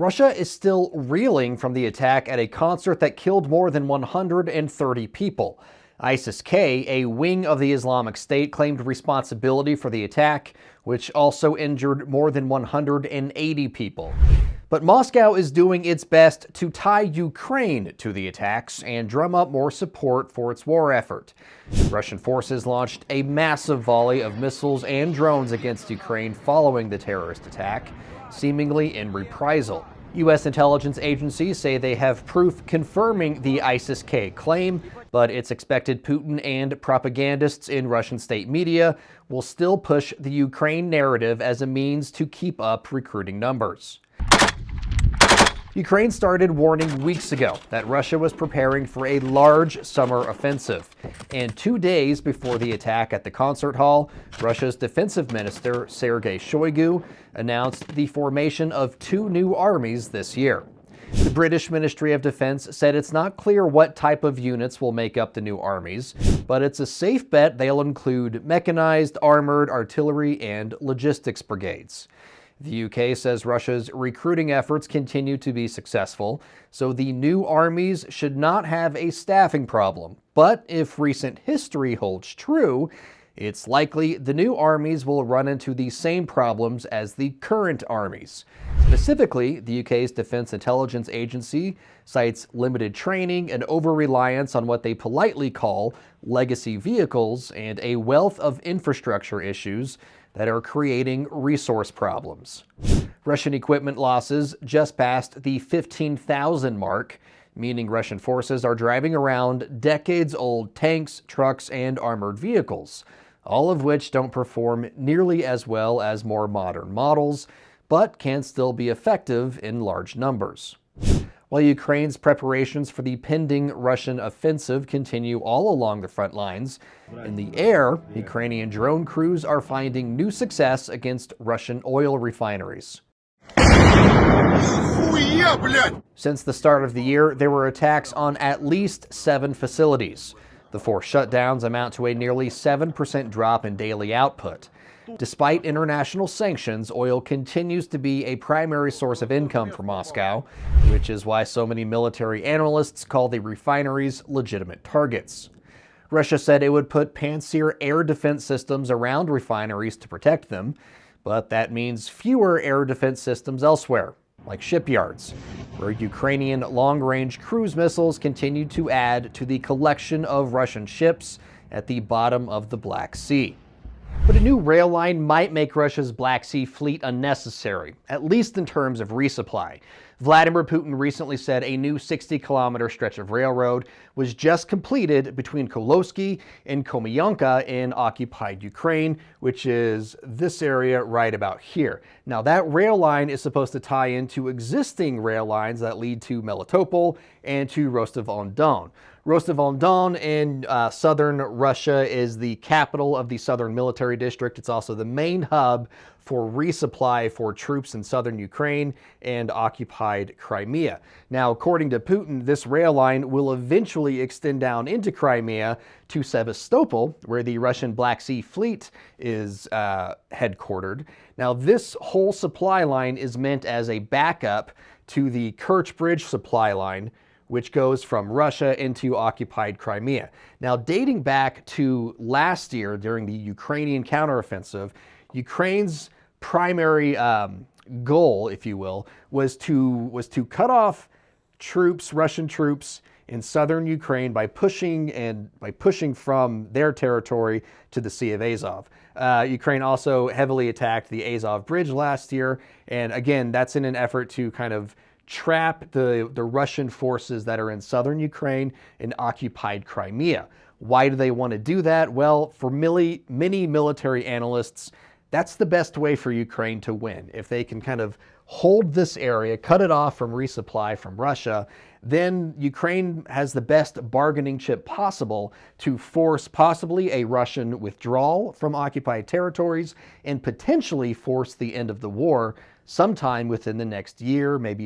Russia is still reeling from the attack at a concert that killed more than 130 people. ISIS-K, a wing of the Islamic State, claimed responsibility for the attack, which also injured more than 180 people. But Moscow is doing its best to tie Ukraine to the attacks and drum up more support for its war effort. Russian forces launched a massive volley of missiles and drones against Ukraine following the terrorist attack, seemingly in reprisal. U.S. intelligence agencies say they have proof confirming the ISIS-K claim, but it's expected Putin and propagandists in Russian state media will still push the Ukraine narrative as a means to keep up recruiting numbers. Ukraine started warning weeks ago that Russia was preparing for a large summer offensive. And 2 days before the attack at the concert hall, Russia's defensive minister, Sergei Shoigu, announced the formation of 2 new armies this year. The British Ministry of Defense said it's not clear what type of units will make up the new armies, but it's a safe bet they'll include mechanized, armored, artillery, and logistics brigades. The UK says Russia's recruiting efforts continue to be successful, so the new armies should not have a staffing problem. But if recent history holds true, it's likely the new armies will run into the same problems as the current armies. Specifically, the UK's Defense Intelligence Agency cites limited training and over-reliance on what they politely call legacy vehicles and a wealth of infrastructure issues that are creating resource problems. Russian equipment losses just passed the 15,000 mark, meaning Russian forces are driving around decades-old tanks, trucks, and armored vehicles, all of which don't perform nearly as well as more modern models, but can still be effective in large numbers. While Ukraine's preparations for the pending Russian offensive continue all along the front lines, in the air, Ukrainian drone crews are finding new success against Russian oil refineries. Since the start of the year, there were attacks on at least 7 facilities. The 4 shutdowns amount to a nearly 7% drop in daily output. Despite international sanctions, oil continues to be a primary source of income for Moscow, which is why so many military analysts call the refineries legitimate targets. Russia said it would put Pantsir air defense systems around refineries to protect them, but that means fewer air defense systems elsewhere, like shipyards, where Ukrainian long-range cruise missiles continue to add to the collection of Russian ships at the bottom of the Black Sea. But a new rail line might make Russia's Black Sea fleet unnecessary, at least in terms of resupply. Vladimir Putin recently said a new 60-kilometer stretch of railroad was just completed between Kolosky and Komyanka in occupied Ukraine, which is this area right about here. Now, that rail line is supposed to tie into existing rail lines that lead to Melitopol and to Rostov-on-Don. Rostov-on-Don in southern Russia is the capital of the Southern Military District. It's also the main hub for resupply for troops in southern Ukraine and occupied Crimea. Now, according to Putin, this rail line will eventually extend down into Crimea to Sevastopol, where the Russian Black Sea Fleet is headquartered. Now, this whole supply line is meant as a backup to the Kerch Bridge supply line, which goes from Russia into occupied Crimea. Now, dating back to last year during the Ukrainian counteroffensive, Ukraine's primary goal, if you will, was to cut off troops, Russian troops in southern Ukraine by pushing from their territory to the Sea of Azov. Ukraine also heavily attacked the Azov Bridge last year, and again, that's in an effort to kind of trap the Russian forces that are in southern Ukraine in occupied Crimea. Why do they want to do that? Well, for many military analysts, that's the best way for Ukraine to win. If they can kind of hold this area, cut it off from resupply from Russia, then Ukraine has the best bargaining chip possible to force possibly a Russian withdrawal from occupied territories and potentially force the end of the war sometime within the next year, maybe